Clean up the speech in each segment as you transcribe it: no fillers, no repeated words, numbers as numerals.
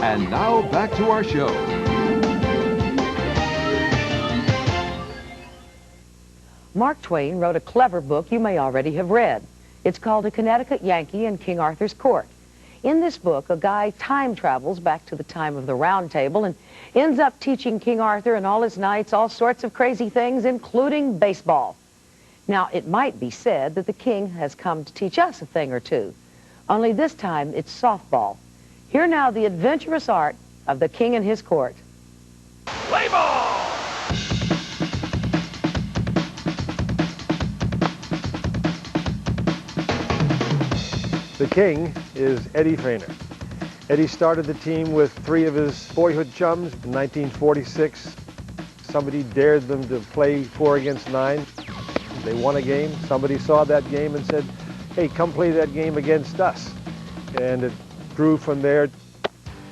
And now back to our show. Mark Twain wrote a clever book you may already have read. It's called A Connecticut Yankee in King Arthur's Court. In this book, a guy time travels back to the time of the Round Table and ends up teaching King Arthur and all his knights all sorts of crazy things, including baseball. Now, it might be said that the king has come to teach us a thing or two, only this time it's softball. Hear now the adventurous art of the king and his court. Play ball! The king is Eddie Feiner. Eddie started the team with 3 of his boyhood chums in 1946. Somebody dared them to play 4 against 9. They won a game. Somebody saw that game and said, hey, come play that game against us. And it grew from there.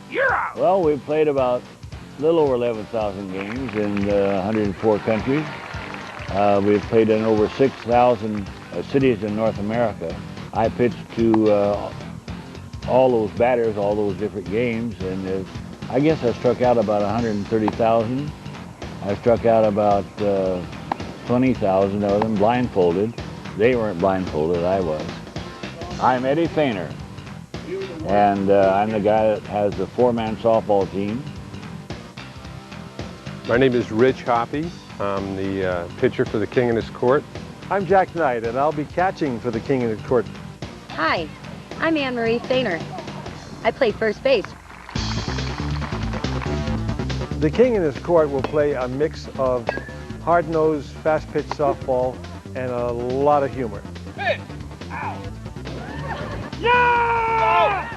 You're out! Well, we've played about a little over 11,000 games in 104 countries. We've played in over 6,000 cities in North America. I pitched to all those batters, all those different games, and I guess I struck out about 130,000. I struck out about 20,000 of them blindfolded. They weren't blindfolded, I was. I'm Eddie Feiner, and I'm the guy that has the 4-man softball team. My name is Rich Hoppy. I'm the pitcher for the King and his court. I'm Jack Knight, and I'll be catching for the king and his court. Hi, I'm Anne-Marie Feiner. I play first base. The king and his court will play a mix of hard-nosed, fast-pitch softball and a lot of humor. Pitch! Out! Yeah!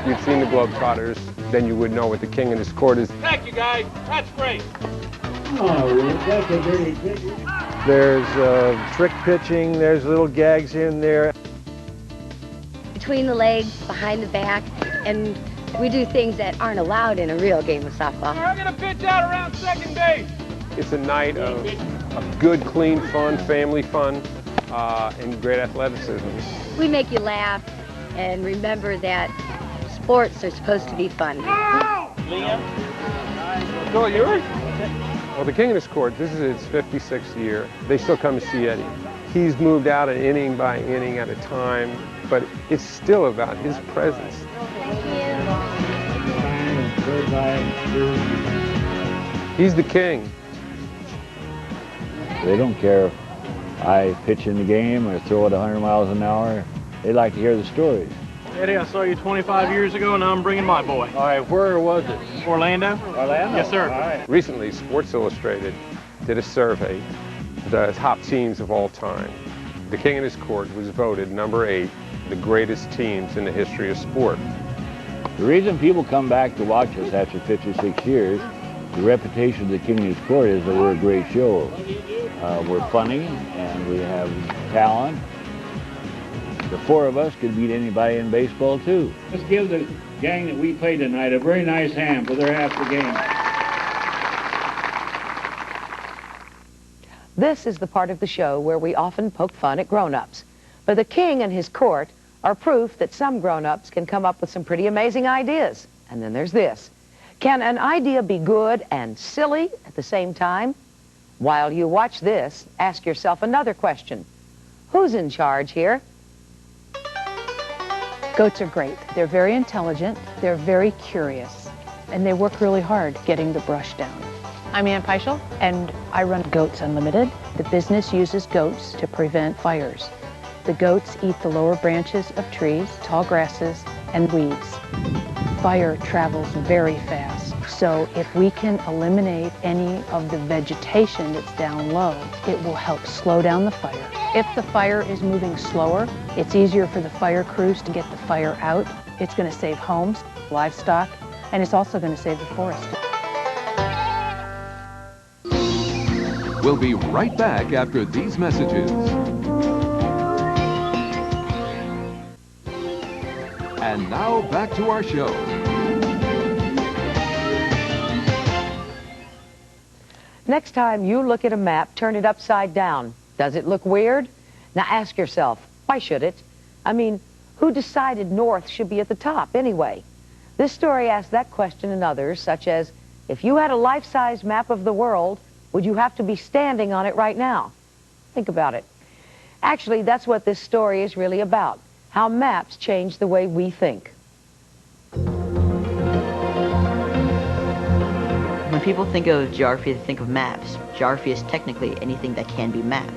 If you've seen the Globetrotters, then you would know what the King and his court is. Thank you, guys. That's great. There's trick pitching, there's little gags here and there. Between the legs, behind the back, and we do things that aren't allowed in a real game of softball. I'm going to pitch out around second base. It's a night of good, clean fun, family fun, and great athleticism. We make you laugh and remember that sports are supposed to be fun. Liam? Go, yours? Well, the King and his court, this is its 56th year. They still come to see Eddie. He's moved out an inning by inning at a time, but it's still about his presence. He's the king. They don't care if I pitch in the game or throw it 100 miles an hour. They like to hear the stories. Eddie, I saw you 25 years ago, and now I'm bringing my boy. All right, where was it? Orlando? Orlando? Yes, sir. All right. Recently, Sports Illustrated did a survey of the top teams of all time. The King and his court was voted number 8, the greatest teams in the history of sport. The reason people come back to watch us after 56 years, the reputation of the King and his court is that we're a great show. We're funny, and we have talent. The 4 of us could beat anybody in baseball, too. Let's give the gang that we played tonight a very nice hand for their half the game. This is the part of the show where we often poke fun at grown-ups. But the king and his court are proof that some grown-ups can come up with some pretty amazing ideas. And then there's this. Can an idea be good and silly at the same time? While you watch this, ask yourself another question. Who's in charge here? Goats are great. They're very intelligent, they're very curious, and they work really hard getting the brush down. I'm Ann Peischel, and I run Goats Unlimited. The business uses goats to prevent fires. The goats eat the lower branches of trees, tall grasses, and weeds. Fire travels very fast, so if we can eliminate any of the vegetation that's down low, it will help slow down the fire. If the fire is moving slower, it's easier for the fire crews to get the fire out. It's going to save homes, livestock, and it's also going to save the forest. We'll be right back after these messages. And now back to our show. Next time you look at a map, turn it upside down. Does it look weird? Now ask yourself, why should it? I mean, who decided north should be at the top anyway? This story asks that question and others, such as, if you had a life-size map of the world, would you have to be standing on it right now? Think about it. Actually, that's what this story is really about, how maps change the way we think. When people think of geography, they think of maps. Geography is technically anything that can be mapped.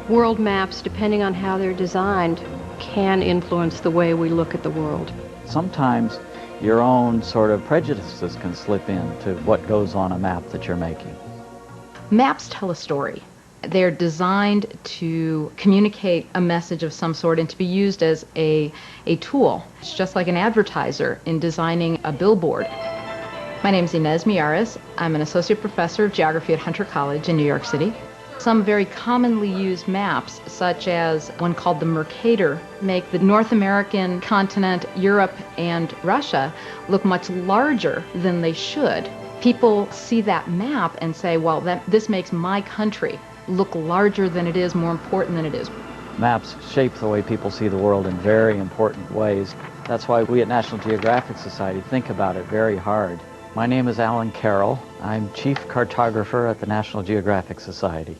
World maps, depending on how they're designed, can influence the way we look at the world. Sometimes your own sort of prejudices can slip into what goes on a map that you're making. Maps tell a story. They're designed to communicate a message of some sort and to be used as a tool. It's just like an advertiser in designing a billboard. My name is Inez Miyares. I'm an associate professor of geography at Hunter College in New York City. Some very commonly used maps, such as one called the Mercator, make the North American continent, Europe, and Russia look much larger than they should. People see that map and say, well, this makes my country look larger than it is, more important than it is. Maps shape the way people see the world in very important ways. That's why we at National Geographic Society think about it very hard. My name is Alan Carroll. I'm Chief Cartographer at the National Geographic Society.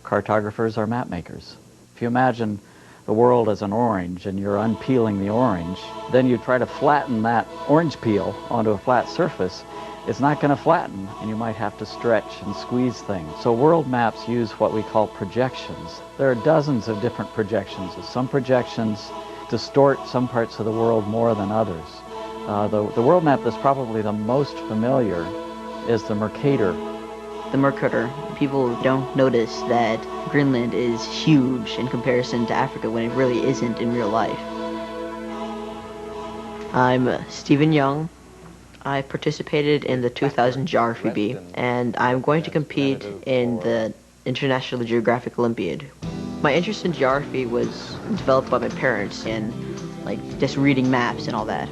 Cartographers are map makers. If you imagine the world as an orange and you're unpeeling the orange, then you try to flatten that orange peel onto a flat surface. It's not going to flatten, and you might have to stretch and squeeze things. So world maps use what we call projections. There are dozens of different projections. Some projections distort some parts of the world more than others. The world map that's probably the most familiar is the Mercator. The Mercator, people don't notice that Greenland is huge in comparison to Africa when it really isn't in real life. I'm Stephen Young. I participated in the 2000 Geography Bee, and I'm going to compete in the International Geographic Olympiad. My interest in geography was developed by my parents and just reading maps and all that.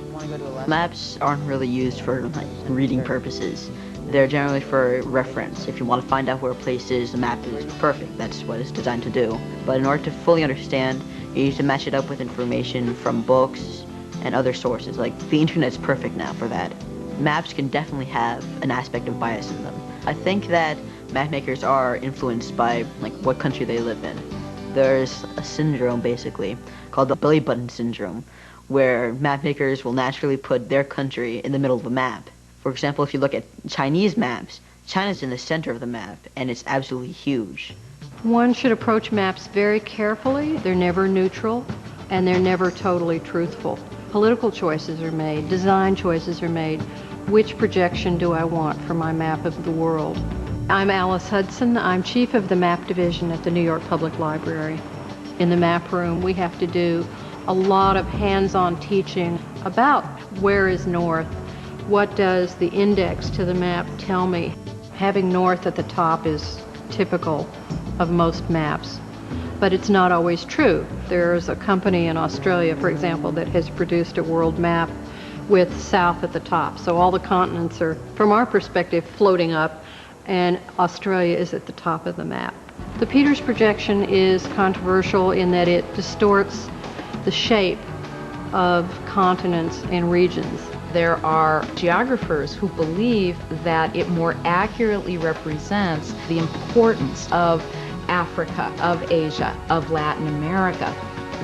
Maps aren't really used for reading purposes. They're generally for reference. If you want to find out where a place is, the map is perfect. That's what it's designed to do. But in order to fully understand, you need to match it up with information from books and other sources. Like the internet's perfect now for that. Maps can definitely have an aspect of bias in them. I think that map makers are influenced by what country they live in. There's a syndrome basically called the belly button syndrome, where map makers will naturally put their country in the middle of a map. For example, if you look at Chinese maps, China's in the center of the map, and it's absolutely huge. One should approach maps very carefully. They're never neutral, and they're never totally truthful. Political choices are made, design choices are made. Which projection do I want for my map of the world? I'm Alice Hudson. I'm chief of the map division at the New York Public Library. In the map room, we have to do a lot of hands-on teaching about where is north. What does the index to the map tell me? Having north at the top is typical of most maps, but it's not always true. There's a company in Australia, for example, that has produced a world map with south at the top. So all the continents are, from our perspective, floating up, and Australia is at the top of the map. The Peters projection is controversial in that it distorts the shape of continents and regions. There are geographers who believe that it more accurately represents the importance of Africa, of Asia, of Latin America.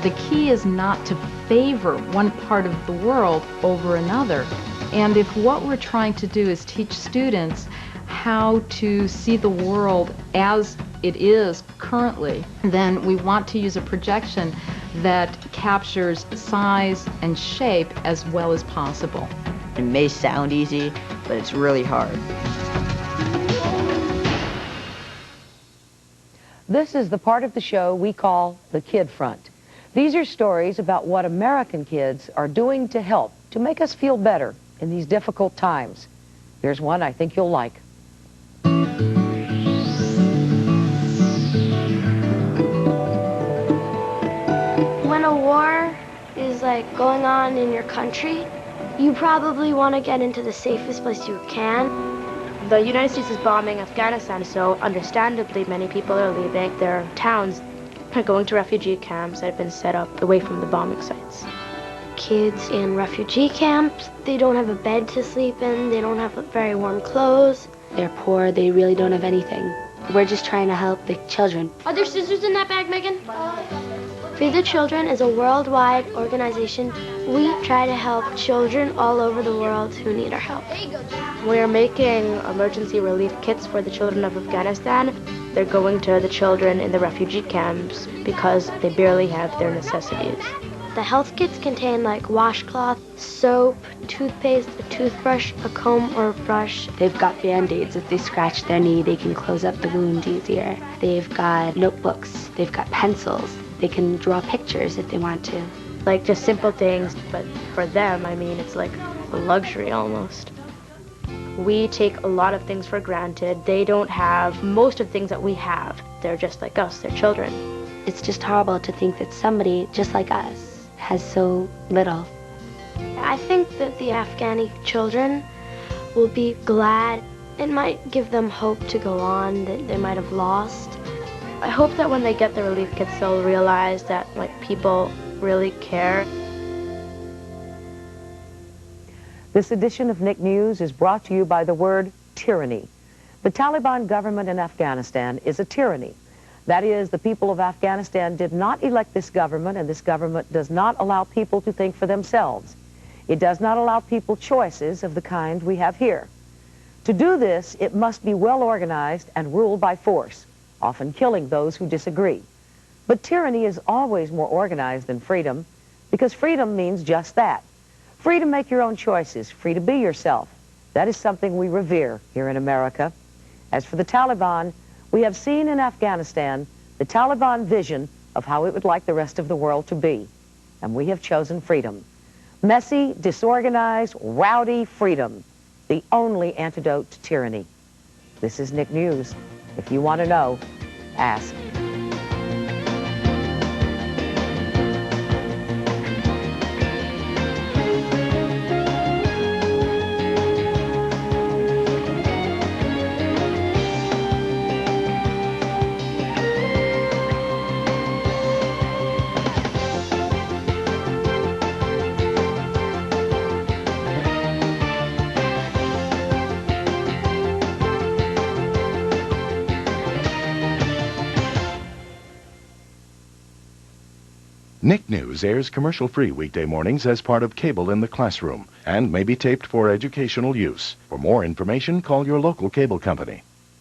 The key is not to favor one part of the world over another. And if what we're trying to do is teach students how to see the world as it is currently, then we want to use a projection that captures size and shape as well as possible. It may sound easy, but it's really hard. This is the part of the show we call the Kid Front. These are stories about what American kids are doing to help, to make us feel better in these difficult times. Here's one I think you'll like. When a war is going on in your country, you probably want to get into the safest place you can. The United States is bombing Afghanistan, so understandably many people are leaving their towns and going to refugee camps that have been set up away from the bombing sites. kids in refugee camps. They don't have a bed to sleep in. They don't have very warm clothes. They're poor. They really don't have anything. We're just trying to help the children. Are there scissors in that bag, Megan? Feed the Children is a worldwide organization. We try to help children all over the world who need our help. We're making emergency relief kits for the children of Afghanistan. They're going to the children in the refugee camps because they barely have their necessities. The health kits contain like washcloth, soap, toothpaste, a toothbrush, a comb or a brush. They've got Band-Aids. If they scratch their knee, they can close up the wound easier. They've got notebooks. They've got pencils. They can draw pictures if they want to. Like just simple things, but for them, I mean, it's like a luxury almost. We take a lot of things for granted. They don't have most of the things that we have. They're just like us, they're children. It's just horrible to think that somebody just like us has so little. I think that the Afghani children will be glad. It might give them hope to go on that they might have lost. I hope that when they get the relief kits, they'll realize that like people really care. This edition of Nick News is brought to you by the word tyranny. The Taliban government in Afghanistan is a tyranny. That is, the people of Afghanistan did not elect this government, and this government does not allow people to think for themselves. It does not allow people choices of the kind we have here. To do this, it must be well organized and ruled by force, often killing those who disagree. But tyranny is always more organized than freedom, because freedom means just that. Free to make your own choices, free to be yourself. That is something we revere here in America. As for the Taliban, we have seen in Afghanistan the Taliban vision of how it would like the rest of the world to be. And we have chosen freedom. Messy, disorganized, rowdy freedom. The only antidote to tyranny. This is Nick News. If you want to know, ask. Nick News airs commercial-free weekday mornings as part of Cable in the Classroom and may be taped for educational use. For more information, call your local cable company.